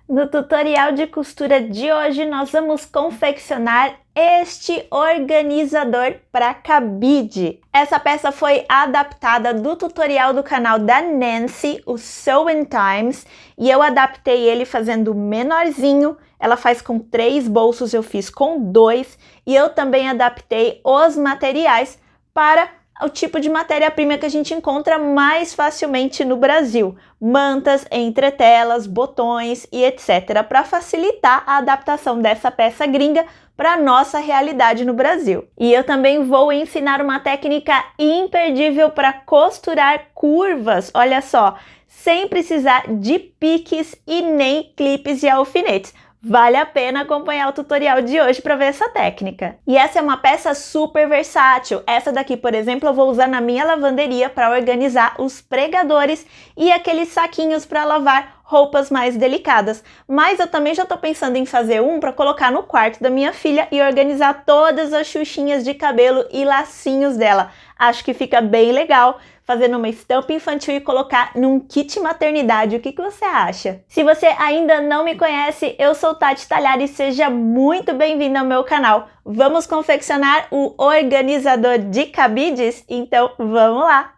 No tutorial de costura de hoje, nós vamos confeccionar este organizador para cabide. Essa peça foi adaptada do tutorial do canal da Nancy, o Sewing Times, e eu adaptei ele fazendo menorzinho. Ela faz com 3 bolsos, eu fiz com 2, e eu também adaptei os materiais para o tipo de matéria-prima que a gente encontra mais facilmente no Brasil. Mantas, entretelas, botões e etc. para facilitar a adaptação dessa peça gringa para a nossa realidade no Brasil. E eu também vou ensinar uma técnica imperdível para costurar curvas, olha só, sem precisar de piques e nem clipes e alfinetes. Vale a pena acompanhar o tutorial de hoje para ver essa técnica. E essa é uma peça super versátil. Essa daqui, por exemplo, eu vou usar na minha lavanderia para organizar os pregadores e aqueles saquinhos para lavar roupas mais delicadas. Mas eu também já estou pensando em fazer um para colocar no quarto da minha filha e organizar todas as xuxinhas de cabelo e lacinhos dela. Acho que fica bem legal fazendo uma estampa infantil e colocar num kit maternidade. O que você acha? Se você ainda não me conhece, eu sou Tati Talhari e seja muito bem-vindo ao meu canal. Vamos confeccionar o organizador de cabides? Então vamos lá!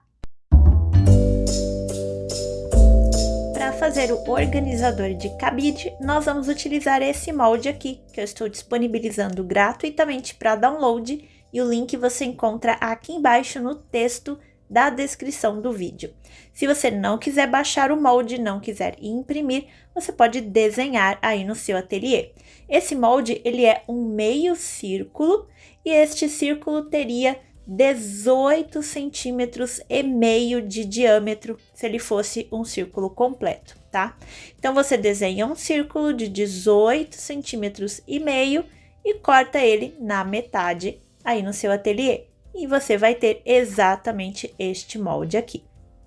Para fazer o organizador de cabide, nós vamos utilizar esse molde aqui, que eu estou disponibilizando gratuitamente para download, e o link você encontra aqui embaixo no texto da descrição do vídeo. Se você não quiser baixar o molde, não quiser imprimir, você pode desenhar aí no seu ateliê. Esse molde, ele é um meio círculo e este círculo teria 18 centímetros e meio de diâmetro se ele fosse um círculo completo, tá? Então você desenha um círculo de 18 centímetros e meio e corta ele na metade aí no seu ateliê. E você vai ter exatamente este molde aqui.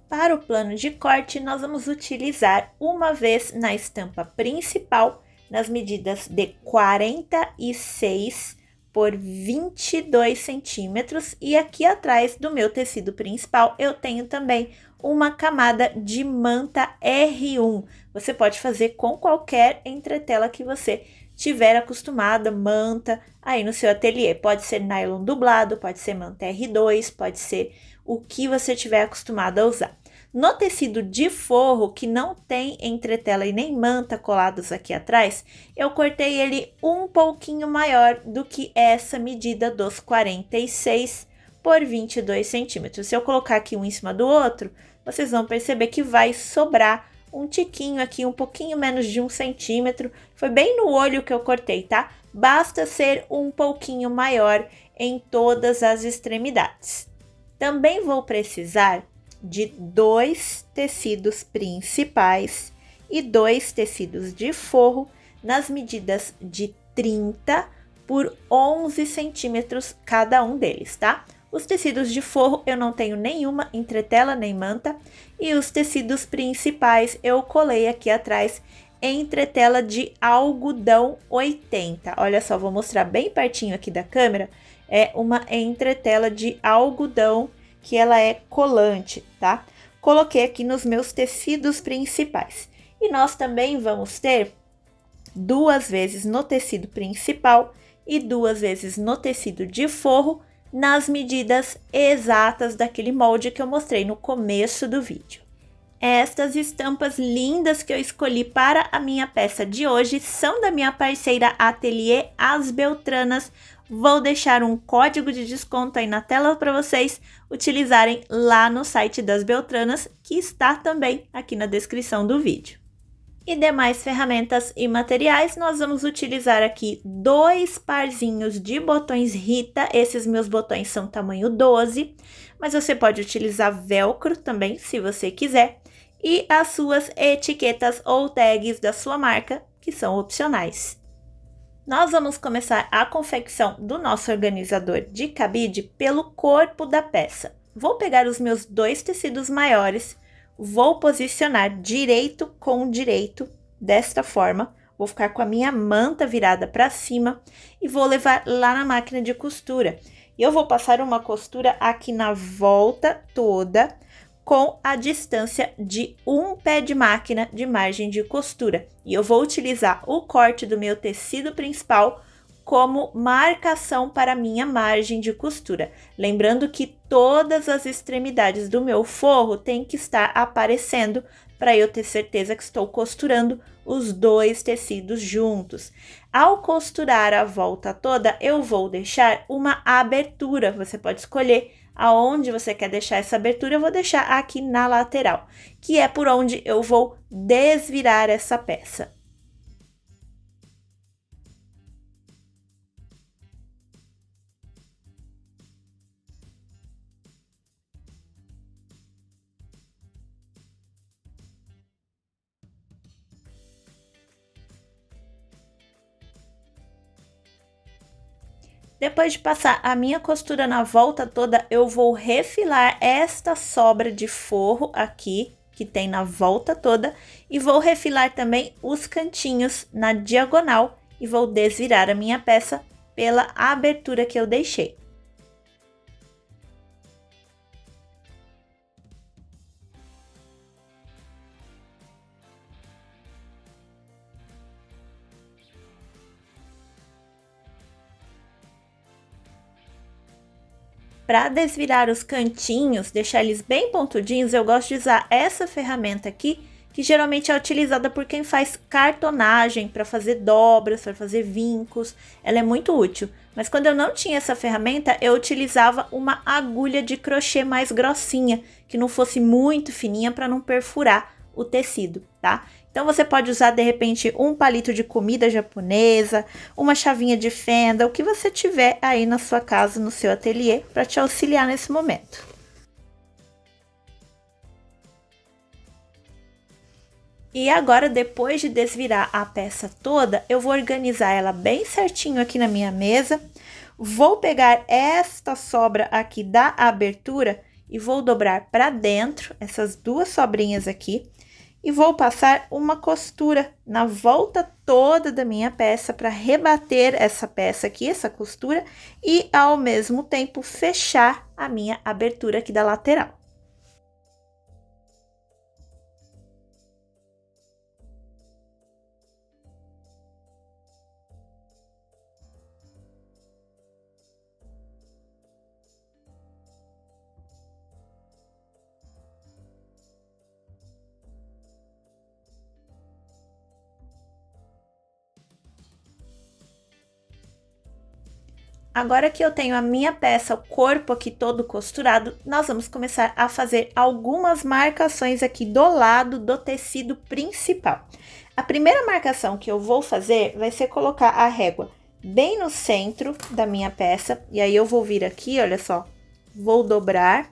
Para o plano de corte, nós vamos utilizar uma vez na estampa principal, nas medidas de 46 por 22 centímetros. E aqui atrás do meu tecido principal, eu tenho também uma camada de manta R1. Você pode fazer com qualquer entretela que você tiver acostumada, manta aí no seu ateliê. Pode ser nylon dublado, pode ser manta R2, pode ser o que você tiver acostumado a usar. No tecido de forro, que não tem entretela e nem manta colados aqui atrás, eu cortei ele um pouquinho maior do que essa medida dos 46 por 22 centímetros. Se eu colocar aqui um em cima do outro, vocês vão perceber que vai sobrar um tiquinho aqui, um pouquinho menos de 1 centímetro. Foi bem no olho que eu cortei, tá? Basta ser um pouquinho maior em todas as extremidades. Também vou precisar de 2 tecidos principais e 2 tecidos de forro nas medidas de 30 por 11 centímetros cada um deles, tá? Os tecidos de forro eu não tenho nenhuma entretela nem manta, e os tecidos principais eu colei aqui atrás entretela de algodão 80. Olha só, vou mostrar bem pertinho aqui da câmera. É uma entretela de algodão que ela é colante, tá? Coloquei aqui nos meus tecidos principais. E nós também vamos ter 2 vezes no tecido principal e 2 vezes no tecido de forro, nas medidas exatas daquele molde que eu mostrei no começo do vídeo. Estas estampas lindas que eu escolhi para a minha peça de hoje são da minha parceira Ateliê As Beltranas. Vou deixar um código de desconto aí na tela para vocês utilizarem lá no site das Beltranas, que está também aqui na descrição do vídeo. E demais ferramentas e materiais, nós vamos utilizar aqui 2 parzinhos de botões Rita. Esses meus botões são tamanho 12, mas você pode utilizar velcro também, se você quiser. E as suas etiquetas ou tags da sua marca, que são opcionais. Nós vamos começar a confecção do nosso organizador de cabide pelo corpo da peça. Vou pegar os meus 2 tecidos maiores, vou posicionar direito com direito, desta forma. Vou ficar com a minha manta virada para cima e vou levar lá na máquina de costura. E eu vou passar uma costura aqui na volta toda, com a distância de um pé de máquina de margem de costura. E eu vou utilizar o corte do meu tecido principal como marcação para minha margem de costura. Lembrando que todas as extremidades do meu forro têm que estar aparecendo para eu ter certeza que estou costurando os dois tecidos juntos. Ao costurar a volta toda, eu vou deixar uma abertura. Você pode escolher aonde você quer deixar essa abertura. Eu vou deixar aqui na lateral, que é por onde eu vou desvirar essa peça. Depois de passar a minha costura na volta toda, eu vou refilar esta sobra de forro aqui, que tem na volta toda, e vou refilar também os cantinhos na diagonal e vou desvirar a minha peça pela abertura que eu deixei. Para desvirar os cantinhos, deixar eles bem pontudinhos, eu gosto de usar essa ferramenta aqui, que geralmente é utilizada por quem faz cartonagem, para fazer dobras, para fazer vincos. Ela é muito útil. Mas quando eu não tinha essa ferramenta, eu utilizava uma agulha de crochê mais grossinha, que não fosse muito fininha para não perfurar o tecido, tá? Então você pode usar de repente um palito de comida japonesa, uma chavinha de fenda, o que você tiver aí na sua casa, no seu ateliê, para te auxiliar nesse momento. E agora, depois de desvirar a peça toda, eu vou organizar ela bem certinho aqui na minha mesa. Vou pegar esta sobra aqui da abertura e vou dobrar para dentro, essas duas sobrinhas aqui. E vou passar uma costura na volta toda da minha peça para rebater essa peça aqui, essa costura, e ao mesmo tempo fechar a minha abertura aqui da lateral. Agora que eu tenho a minha peça, o corpo aqui todo costurado, nós vamos começar a fazer algumas marcações aqui do lado do tecido principal. A primeira marcação que eu vou fazer vai ser colocar a régua bem no centro da minha peça. E aí eu vou vir aqui, olha só, vou dobrar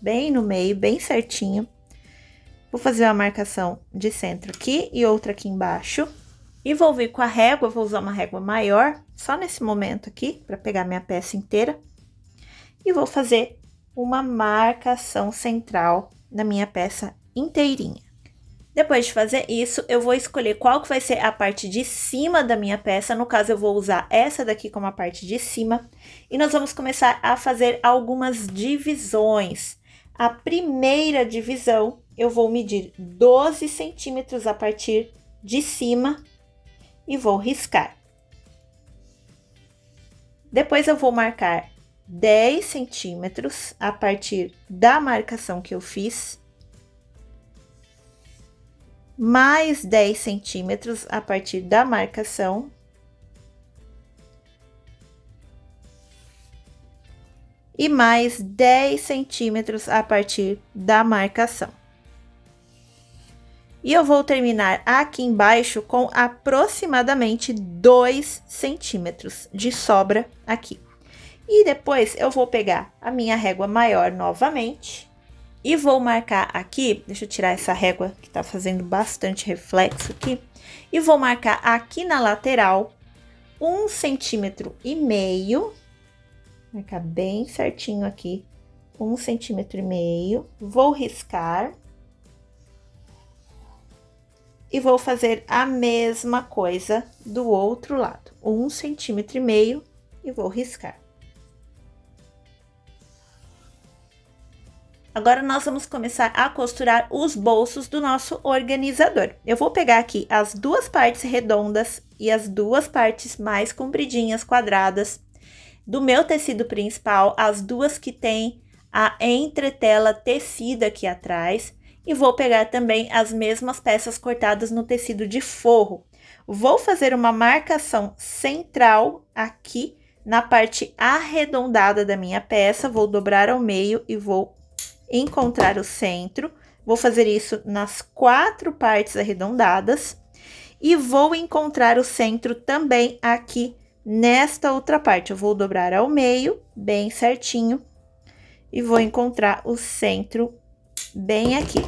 bem no meio, bem certinho. Vou fazer uma marcação de centro aqui e outra aqui embaixo. E vou vir com a régua, vou usar uma régua maior, só nesse momento aqui, para pegar minha peça inteira. E vou fazer uma marcação central na minha peça inteirinha. Depois de fazer isso, eu vou escolher qual que vai ser a parte de cima da minha peça. No caso, eu vou usar essa daqui como a parte de cima. E nós vamos começar a fazer algumas divisões. A primeira divisão, eu vou medir 12 centímetros a partir de cima e vou riscar. Depois eu vou marcar 10 centímetros a partir da marcação que eu fiz, mais 10 centímetros a partir da marcação, e mais 10 centímetros a partir da marcação. E eu vou terminar aqui embaixo com aproximadamente 2 centímetros de sobra aqui. E depois eu vou pegar a minha régua maior novamente e vou marcar aqui, deixa eu tirar essa régua que tá fazendo bastante reflexo aqui, e vou marcar aqui na lateral 1,5 centímetro, marcar bem certinho aqui, 1,5 centímetro, vou riscar. E vou fazer a mesma coisa do outro lado, 1,5 centímetro e vou riscar. Agora nós vamos começar a costurar os bolsos do nosso organizador. Eu vou pegar aqui as duas partes redondas e as duas partes mais compridinhas, quadradas, do meu tecido principal, as duas que tem a entretela tecida aqui atrás, e vou pegar também as mesmas peças cortadas no tecido de forro. Vou fazer uma marcação central aqui na parte arredondada da minha peça, vou dobrar ao meio e vou encontrar o centro. Vou fazer isso nas 4 partes arredondadas e vou encontrar o centro também aqui nesta outra parte. Eu vou dobrar ao meio, bem certinho, e vou encontrar o centro bem aqui.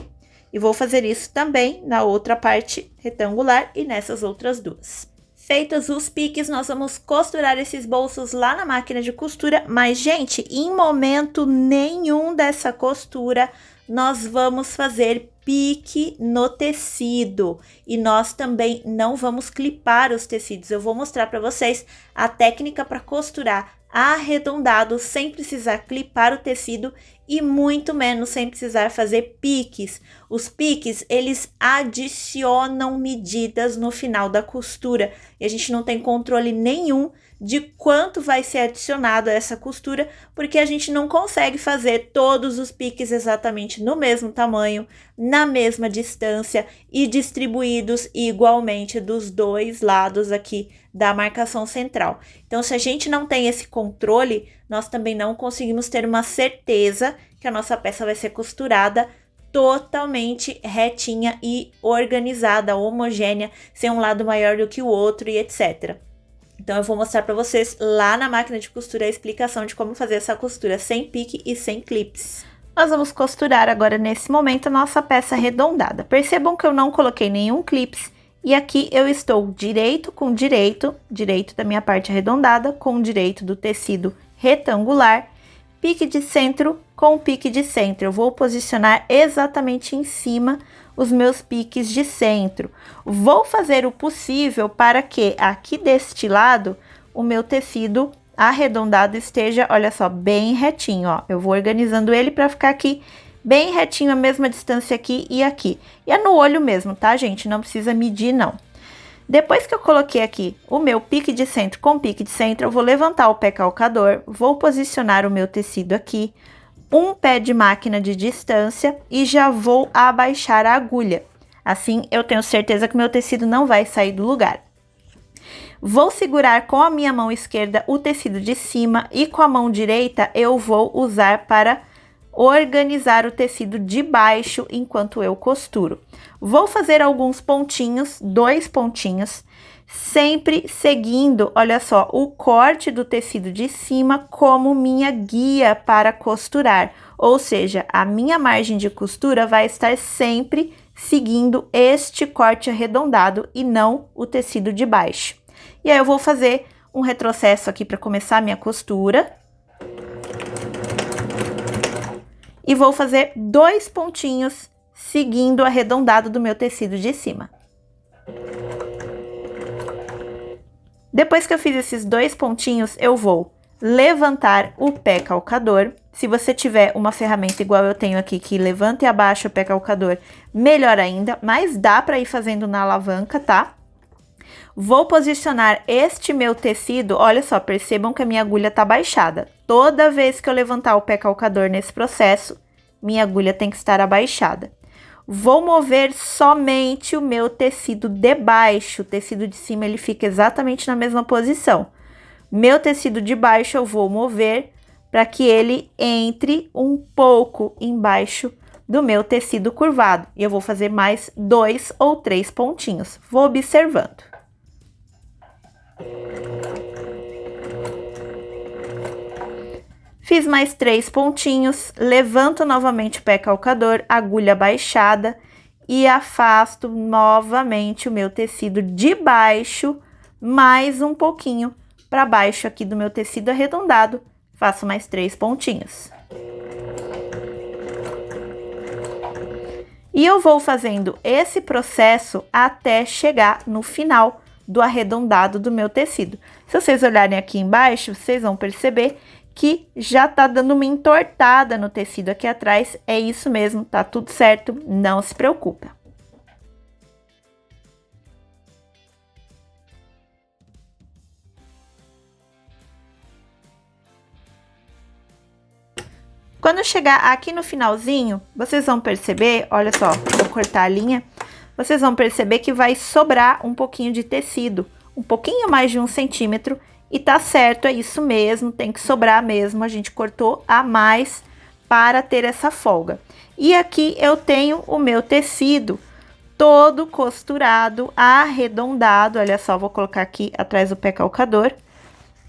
E vou fazer isso também na outra parte retangular e nessas outras duas. Feitos os piques, nós vamos costurar esses bolsos lá na máquina de costura, mas, gente, em momento nenhum dessa costura, nós vamos fazer pique no tecido. E nós também não vamos clipar os tecidos. Eu vou mostrar para vocês a técnica para costurar arredondado, sem precisar clipar o tecido e muito menos sem precisar fazer piques. Os piques, eles adicionam medidas no final da costura e a gente não tem controle nenhum de quanto vai ser adicionado a essa costura, porque a gente não consegue fazer todos os piques exatamente no mesmo tamanho, na mesma distância e distribuídos igualmente dos dois lados aqui da marcação central. Então, se a gente não tem esse controle, nós também não conseguimos ter uma certeza que a nossa peça vai ser costurada totalmente retinha e organizada, homogênea, sem um lado maior do que o outro e etc. Então, eu vou mostrar para vocês lá na máquina de costura a explicação de como fazer essa costura sem pique e sem clips. Nós vamos costurar agora, nesse momento, a nossa peça arredondada. Percebam que eu não coloquei nenhum clips e aqui eu estou direito com direito da minha parte arredondada com direito do tecido retangular, pique de centro com pique de centro. Eu vou posicionar exatamente em cima os meus piques de centro. Vou fazer o possível para que aqui deste lado o meu tecido arredondado esteja, olha só, bem retinho, ó. Eu vou organizando ele para ficar aqui bem retinho, a mesma distância aqui e aqui. E é no olho mesmo, tá, gente? Não precisa medir, não. Depois que eu coloquei aqui o meu pique de centro com pique de centro, eu vou levantar o pé calcador, vou posicionar o meu tecido aqui, um pé de máquina de distância e já vou abaixar a agulha. Assim, eu tenho certeza que meu tecido não vai sair do lugar. Vou segurar com a minha mão esquerda o tecido de cima e com a mão direita eu vou usar para organizar o tecido de baixo enquanto eu costuro. Vou fazer alguns pontinhos, 2 pontinhos, sempre seguindo, olha só, o corte do tecido de cima como minha guia para costurar. Ou seja, a minha margem de costura vai estar sempre seguindo este corte arredondado e não o tecido de baixo. E aí eu vou fazer um retrocesso aqui para começar a minha costura. E vou fazer 2 pontinhos seguindo o arredondado do meu tecido de cima. Depois que eu fiz esses 2 pontinhos, eu vou levantar o pé calcador. Se você tiver uma ferramenta igual eu tenho aqui, que levanta e abaixa o pé calcador, melhor ainda, mas dá para ir fazendo na alavanca, tá? Vou posicionar este meu tecido, olha só, percebam que a minha agulha tá baixada. Toda vez que eu levantar o pé calcador nesse processo, minha agulha tem que estar abaixada. Vou mover somente o meu tecido de baixo, o tecido de cima ele fica exatamente na mesma posição. Meu tecido de baixo eu vou mover para que ele entre um pouco embaixo do meu tecido curvado. E eu vou fazer mais 2 ou 3 pontinhos, vou observando. Fiz mais 3 pontinhos, levanto novamente o pé calcador, agulha baixada e afasto novamente o meu tecido de baixo, mais um pouquinho para baixo aqui do meu tecido arredondado, faço mais 3 pontinhos. E eu vou fazendo esse processo até chegar no final do arredondado do meu tecido. Se vocês olharem aqui embaixo, vocês vão perceber que já tá dando uma entortada no tecido aqui atrás. É isso mesmo, tá tudo certo, não se preocupa. Quando chegar aqui no finalzinho, vocês vão perceber, olha só, vou cortar a linha, vocês vão perceber que vai sobrar um pouquinho de tecido, um pouquinho mais de 1 centímetro, e tá certo, é isso mesmo, tem que sobrar mesmo, a gente cortou a mais para ter essa folga. E aqui eu tenho o meu tecido todo costurado, arredondado, olha só, vou colocar aqui atrás do pé calcador,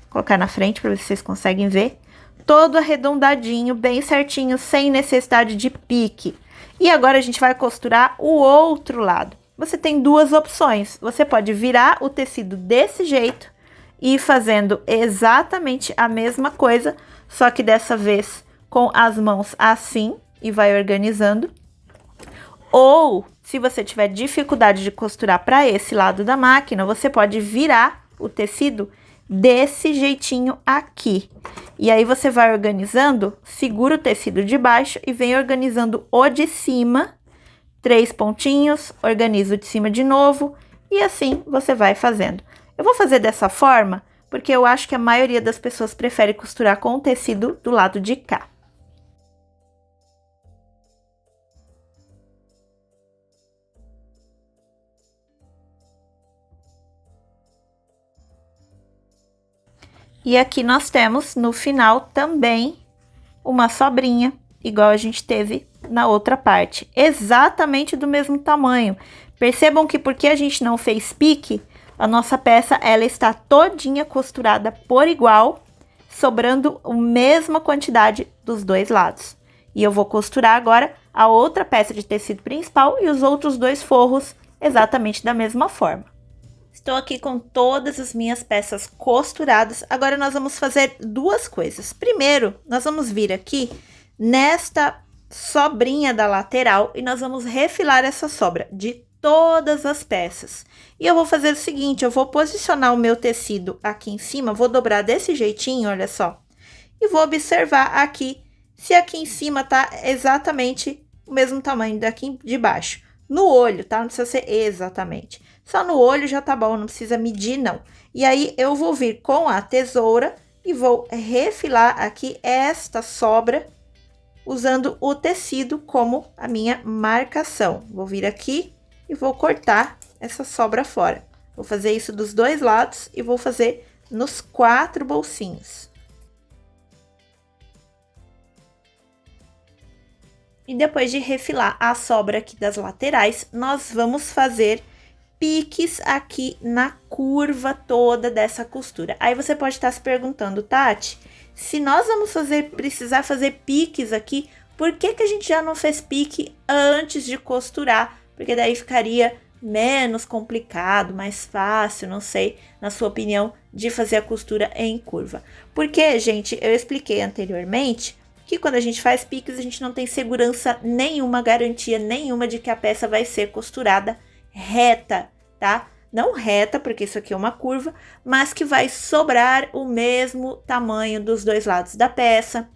colocar na frente para ver se vocês conseguem ver. Todo arredondadinho, bem certinho, sem necessidade de pique. E agora a gente vai costurar o outro lado. Você tem duas opções. Você pode virar o tecido desse jeito e ir fazendo exatamente a mesma coisa, só que dessa vez com as mãos assim e vai organizando. Ou, se você tiver dificuldade de costurar para esse lado da máquina, você pode virar o tecido desse jeitinho aqui. E aí você vai organizando, segura o tecido de baixo e vem organizando o de cima, 3 pontinhos, organiza o de cima de novo e assim você vai fazendo. Eu vou fazer dessa forma porque eu acho que a maioria das pessoas prefere costurar com o tecido do lado de cá. E aqui nós temos, no final, também uma sobrinha, igual a gente teve na outra parte. Exatamente do mesmo tamanho. Percebam que porque a gente não fez pique, a nossa peça, ela está todinha costurada por igual, sobrando a mesma quantidade dos dois lados. E eu vou costurar agora a outra peça de tecido principal e os outros dois forros exatamente da mesma forma. Estou aqui com todas as minhas peças costuradas. Agora nós vamos fazer duas coisas. Primeiro, nós vamos vir aqui nesta sobrinha da lateral e nós vamos refilar essa sobra de todas as peças. E eu vou fazer o seguinte, eu vou posicionar o meu tecido aqui em cima, vou dobrar desse jeitinho, olha só. E vou observar aqui se aqui em cima tá exatamente o mesmo tamanho daqui de baixo. No olho, tá? Não precisa ser exatamente. Só no olho já tá bom, não precisa medir, não. E aí, eu vou vir com a tesoura e vou refilar aqui esta sobra, usando o tecido como a minha marcação. Vou vir aqui e vou cortar essa sobra fora. Vou fazer isso dos dois lados e vou fazer nos 4 bolsinhos. E depois de refilar a sobra aqui das laterais, nós vamos fazer piques aqui na curva toda dessa costura. Aí você pode estar se perguntando, Tati, se nós vamos precisar fazer piques aqui, por que que a gente já não fez pique antes de costurar? Porque daí ficaria menos complicado, mais fácil, não sei, na sua opinião, de fazer a costura em curva. Porque, gente, eu expliquei anteriormente que quando a gente faz piques, a gente não tem segurança nenhuma, garantia nenhuma de que a peça vai ser costurada reta, tá? Não reta, porque isso aqui é uma curva, mas que vai sobrar o mesmo tamanho dos dois lados da peça,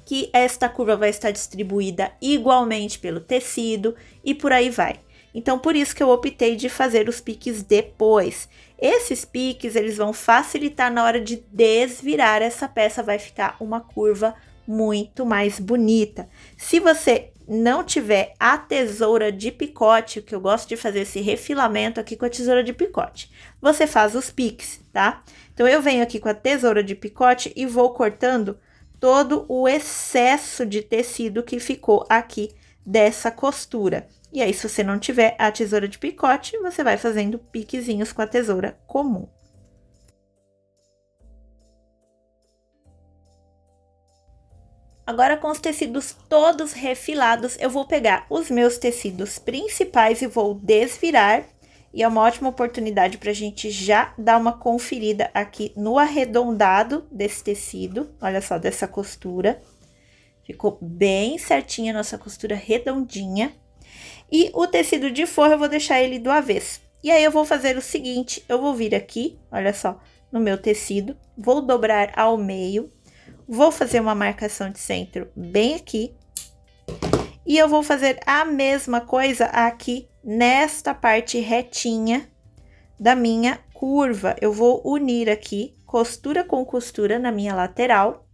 que esta curva vai estar distribuída igualmente pelo tecido e por aí vai. Então, por isso que eu optei de fazer os piques depois. Esses piques, eles vão facilitar na hora de desvirar essa peça, vai ficar uma curva muito mais bonita. Se você não tiver a tesoura de picote, que eu gosto de fazer esse refilamento aqui com a tesoura de picote, você faz os piques, tá? Então, eu venho aqui com a tesoura de picote e vou cortando todo o excesso de tecido que ficou aqui dessa costura. E aí, se você não tiver a tesoura de picote, você vai fazendo piquezinhos com a tesoura comum. Agora, com os tecidos todos refilados, eu vou pegar os meus tecidos principais e vou desvirar. E é uma ótima oportunidade para a gente já dar uma conferida aqui no arredondado desse tecido. Olha só, dessa costura. Ficou bem certinha a nossa costura redondinha. E o tecido de forro eu vou deixar ele do avesso. E aí, eu vou fazer o seguinte, eu vou vir aqui, olha só, no meu tecido, vou dobrar ao meio. Vou fazer uma marcação de centro bem aqui. E eu vou fazer a mesma coisa aqui nesta parte retinha da minha curva. Eu vou unir aqui costura com costura na minha lateral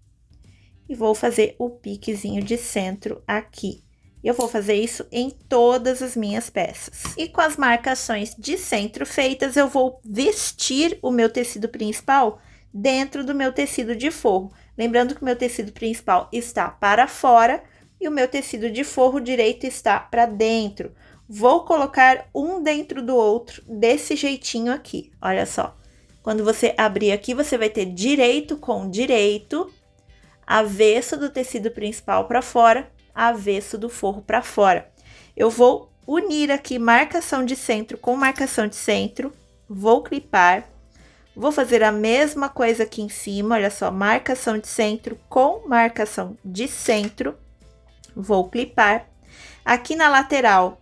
e vou fazer o piquezinho de centro aqui. Eu vou fazer isso em todas as minhas peças. E com as marcações de centro feitas, eu vou vestir o meu tecido principal dentro do meu tecido de forro. Lembrando que o meu tecido principal está para fora e o meu tecido de forro direito está para dentro. Vou colocar um dentro do outro desse jeitinho aqui, olha só. Quando você abrir aqui, você vai ter direito com direito, avesso do tecido principal para fora, avesso do forro para fora. Eu vou unir aqui marcação de centro com marcação de centro, vou clipar, vou fazer a mesma coisa aqui em cima, olha só, marcação de centro com marcação de centro, vou clipar. Aqui na lateral,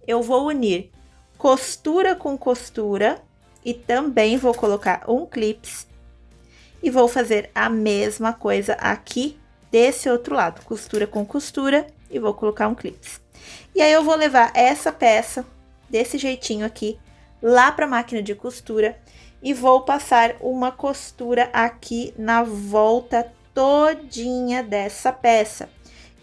eu vou unir costura com costura e também vou colocar um clips e vou fazer a mesma coisa aqui desse outro lado, costura com costura e vou colocar um clips. E aí eu vou levar essa peça desse jeitinho aqui lá para a máquina de costura e vou passar uma costura aqui na volta todinha dessa peça.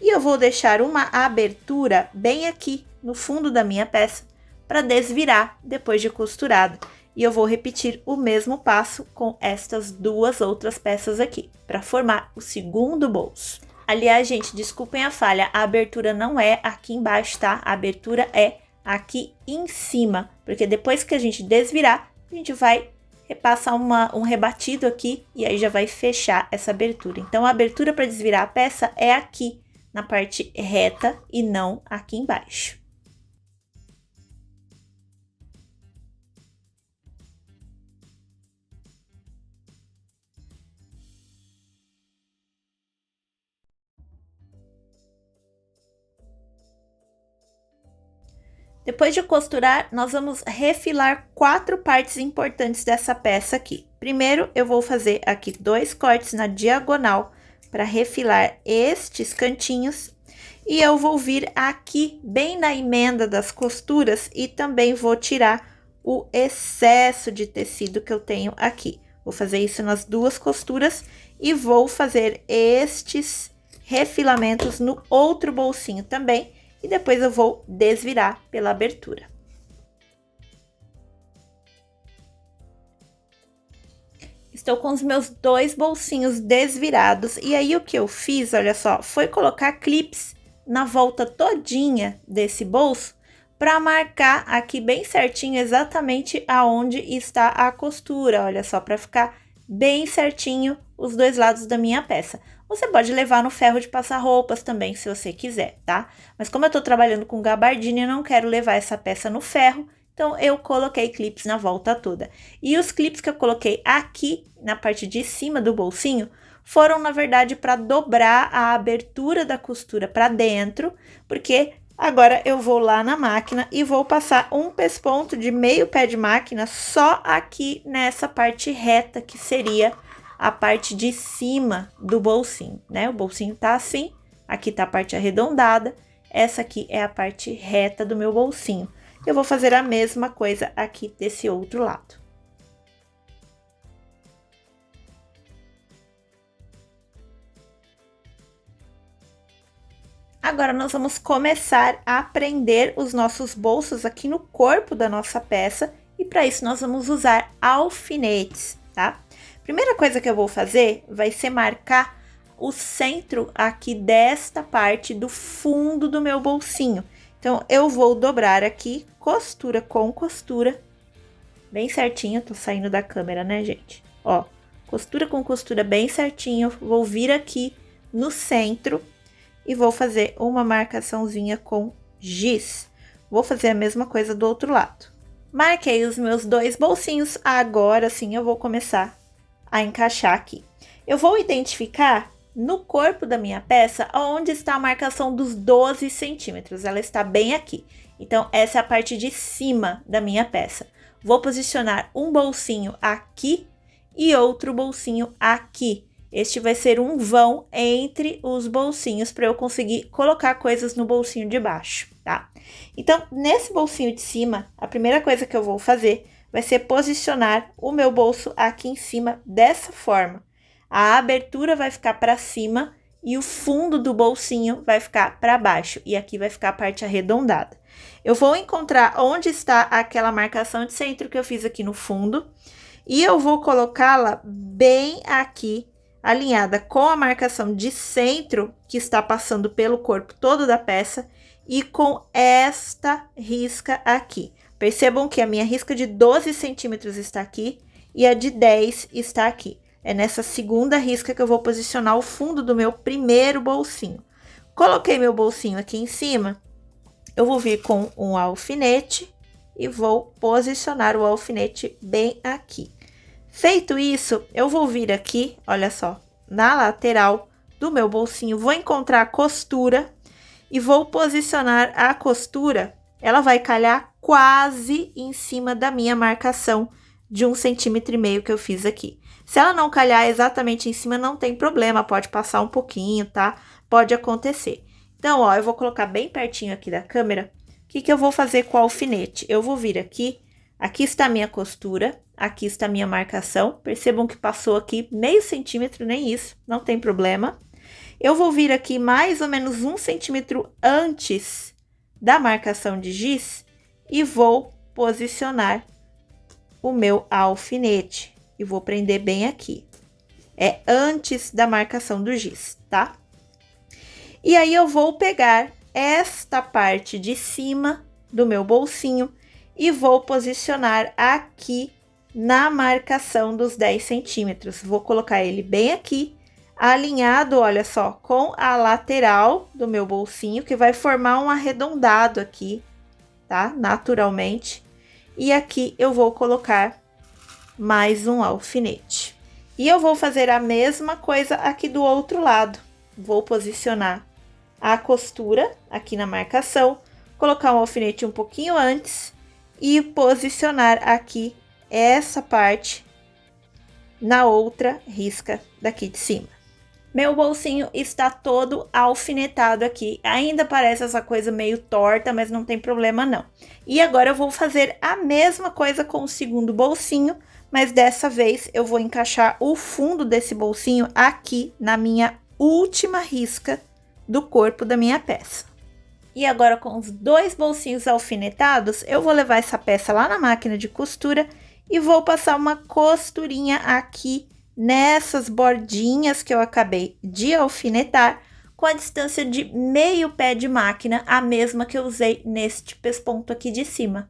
E eu vou deixar uma abertura bem aqui no fundo da minha peça para desvirar depois de costurada. E eu vou repetir o mesmo passo com estas duas outras peças aqui, para formar o segundo bolso. Aliás, gente, desculpem a falha, a abertura não é aqui embaixo, tá? A abertura é aqui em cima, porque depois que a gente desvirar, a gente vai repassar um rebatido aqui e aí já vai fechar essa abertura. Então, a abertura para desvirar a peça é aqui, na parte reta e não aqui embaixo. Depois de costurar, nós vamos refilar 4 partes importantes dessa peça aqui. Primeiro, eu vou fazer aqui 2 cortes na diagonal para refilar estes cantinhos. E eu vou vir aqui bem na emenda das costuras e também vou tirar o excesso de tecido que eu tenho aqui. Vou fazer isso nas 2 costuras e vou fazer estes refilamentos no outro bolsinho também. E depois eu vou desvirar pela abertura. Estou com os meus 2 bolsinhos desvirados. E aí, o que eu fiz, olha só, foi colocar clips na volta todinha desse bolso para marcar aqui bem certinho exatamente aonde está a costura. Olha só, para ficar bem certinho os 2 lados da minha peça. Você pode levar no ferro de passar roupas também, se você quiser, tá? Mas como eu tô trabalhando com gabardina, eu não quero levar essa peça no ferro, então eu coloquei clips na volta toda. E os clips que eu coloquei aqui, na parte de cima do bolsinho, foram, na verdade, para dobrar a abertura da costura para dentro, porque agora eu vou lá na máquina e vou passar um pesponto de meio pé de máquina só aqui nessa parte reta, que seria a parte de cima do bolsinho, né? O bolsinho tá assim, aqui tá a parte arredondada, essa aqui é a parte reta do meu bolsinho. Eu vou fazer a mesma coisa aqui desse outro lado. Agora, nós vamos começar a prender os nossos bolsos aqui no corpo da nossa peça e para isso nós vamos usar alfinetes, tá? Primeira coisa que eu vou fazer vai ser marcar o centro aqui desta parte do fundo do meu bolsinho. Então, eu vou dobrar aqui, costura com costura, bem certinho, tô saindo da câmera, né, gente? Ó, costura com costura bem certinho, vou vir aqui no centro e vou fazer uma marcaçãozinha com giz. Vou fazer a mesma coisa do outro lado. Marquei os meus 2 bolsinhos, agora sim eu vou começar a encaixar aqui. Eu vou identificar no corpo da minha peça onde está a marcação dos 12 centímetros. Ela está bem aqui. Então, essa é a parte de cima da minha peça. Vou posicionar um bolsinho aqui e outro bolsinho aqui. este vai ser um vão entre os bolsinhos para eu conseguir colocar coisas no bolsinho de baixo, tá? Então, nesse bolsinho de cima, a primeira coisa que eu vou fazer vai ser posicionar o meu bolso aqui em cima dessa forma. A abertura vai ficar para cima e o fundo do bolsinho vai ficar para baixo. E aqui vai ficar a parte arredondada. Eu vou encontrar onde está aquela marcação de centro que eu fiz aqui no fundo. E eu vou colocá-la bem aqui, alinhada com a marcação de centro que está passando pelo corpo todo da peça e com esta risca aqui. Percebam que a minha risca de 12 centímetros está aqui e a de 10 está aqui. É nessa segunda risca que eu vou posicionar o fundo do meu primeiro bolsinho. Coloquei meu bolsinho aqui em cima, eu vou vir com um alfinete e vou posicionar o alfinete bem aqui. Feito isso, eu vou vir aqui, olha só, na lateral do meu bolsinho, vou encontrar a costura e vou posicionar a costura, ela vai calhar quase em cima da minha marcação de 1,5 centímetro que eu fiz aqui. Se ela não calhar exatamente em cima, não tem problema, pode passar um pouquinho, tá? Pode acontecer. Então, ó, eu vou colocar bem pertinho aqui da câmera. O que que eu vou fazer com o alfinete? Eu vou vir aqui, aqui está a minha costura, aqui está a minha marcação. Percebam que passou aqui meio centímetro, nem isso, não tem problema. Eu vou vir aqui mais ou menos 1 centímetro antes da marcação de giz e vou posicionar o meu alfinete. E vou prender bem aqui. É antes da marcação do giz, tá? E aí, eu vou pegar esta parte de cima do meu bolsinho e vou posicionar aqui na marcação dos 10 centímetros. Vou colocar ele bem aqui, alinhado, olha só, com a lateral do meu bolsinho, que vai formar um arredondado aqui, tá? Naturalmente. E aqui eu vou colocar mais um alfinete. E eu vou fazer a mesma coisa aqui do outro lado. Vou posicionar a costura aqui na marcação, colocar um alfinete um pouquinho antes e posicionar aqui essa parte na outra risca daqui de cima. Meu bolsinho está todo alfinetado aqui. Ainda parece essa coisa meio torta, mas não tem problema não. E agora eu vou fazer a mesma coisa com o segundo bolsinho, mas dessa vez eu vou encaixar o fundo desse bolsinho aqui na minha última risca do corpo da minha peça. E agora, com os dois bolsinhos alfinetados, eu vou levar essa peça lá na máquina de costura e vou passar uma costurinha aqui nessas bordinhas que eu acabei de alfinetar, com a distância de meio pé de máquina, a mesma que eu usei neste pesponto aqui de cima.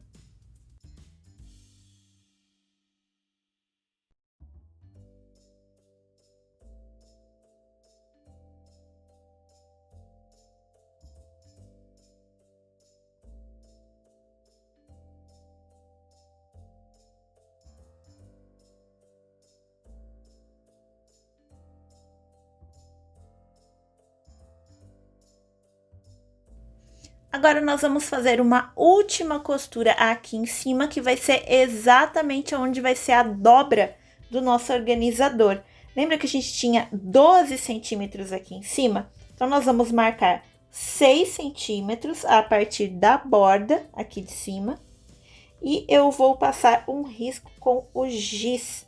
Agora, nós vamos fazer uma última costura aqui em cima, que vai ser exatamente onde vai ser a dobra do nosso organizador. Lembra que a gente tinha 12 centímetros aqui em cima? Então, nós vamos marcar 6 centímetros a partir da borda aqui de cima. E eu vou passar um risco com o giz.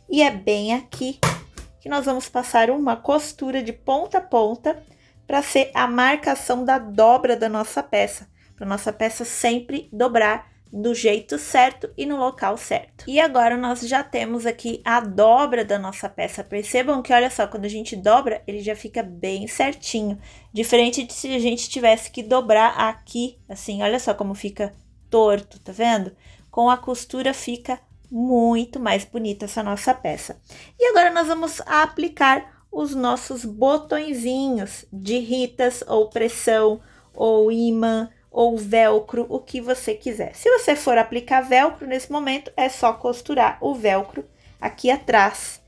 E é bem aqui que nós vamos passar uma costura de ponta a ponta, para ser a marcação da dobra da nossa peça, para nossa peça sempre dobrar do jeito certo e no local certo. E agora nós já temos aqui a dobra da nossa peça. Percebam que, olha só, quando a gente dobra, ele já fica bem certinho, diferente de se a gente tivesse que dobrar aqui, assim, olha só como fica torto, tá vendo? Com a costura fica muito mais bonita essa nossa peça. E agora nós vamos aplicar os nossos botõezinhos de ritas ou pressão ou imã ou velcro, o que você quiser. Se você for aplicar velcro nesse momento, é só costurar o velcro aqui atrás.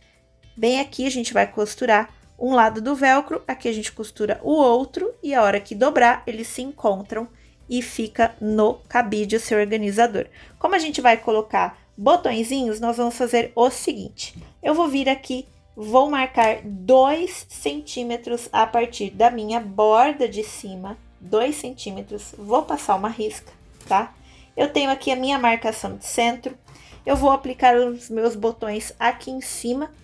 Bem aqui a gente vai costurar um lado do velcro, aqui a gente costura o outro e a hora que dobrar eles se encontram e fica no cabide o seu organizador. Como a gente vai colocar botõezinhos, nós vamos fazer o seguinte: eu vou vir aqui, vou marcar 2 centímetros a partir da minha borda de cima, 2 centímetros, vou passar uma risca, tá? Eu tenho aqui a minha marcação de centro, eu vou aplicar os meus botões aqui em cima,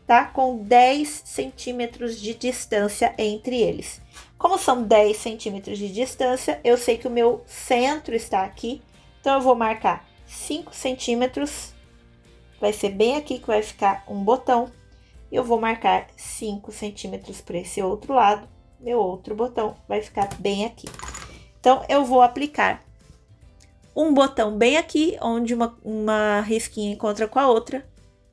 tá? Com 10 centímetros de distância entre eles. Como são 10 centímetros de distância, eu sei que o meu centro está aqui, então eu vou marcar 5 centímetros, vai ser bem aqui que vai ficar um botão. Eu vou marcar 5 centímetros para esse outro lado, meu outro botão vai ficar bem aqui. Então, eu vou aplicar um botão bem aqui, onde uma risquinha encontra com a outra,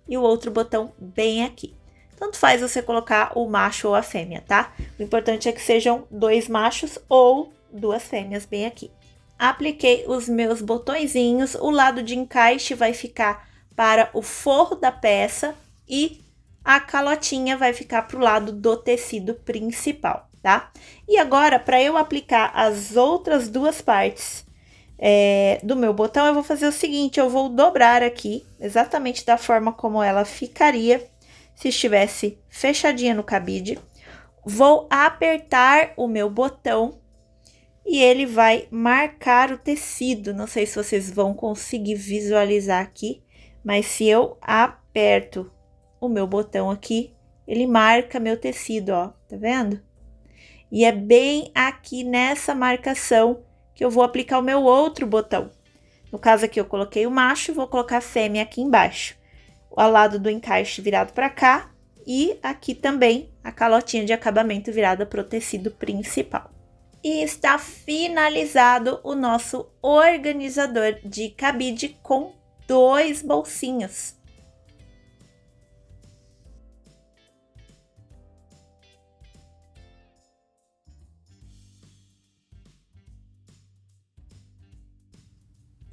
e o outro botão bem aqui. Tanto faz você colocar o macho ou a fêmea, tá? O importante é que sejam 2 machos ou 2 fêmeas bem aqui. Apliquei os meus botõezinhos, o lado de encaixe vai ficar para o forro da peça e a calotinha vai ficar para o lado do tecido principal, tá? E agora, para eu aplicar as outras 2 partes do meu botão, eu vou fazer o seguinte, eu vou dobrar aqui, exatamente da forma como ela ficaria se estivesse fechadinha no cabide. Vou apertar o meu botão e ele vai marcar o tecido. Não sei se vocês vão conseguir visualizar aqui, mas se eu aperto o meu botão aqui, ele marca meu tecido, ó, tá vendo? E é bem aqui nessa marcação que eu vou aplicar o meu outro botão. No caso aqui eu coloquei o macho, vou colocar a fêmea aqui embaixo. Ao lado do encaixe virado para cá e aqui também a calotinha de acabamento virada para o tecido principal. E está finalizado o nosso organizador de cabide com 2 bolsinhos.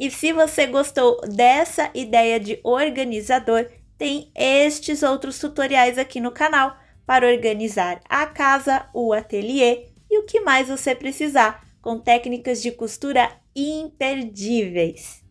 E se você gostou dessa ideia de organizador, tem estes outros tutoriais aqui no canal para organizar a casa, o ateliê e o que mais você precisar, com técnicas de costura imperdíveis.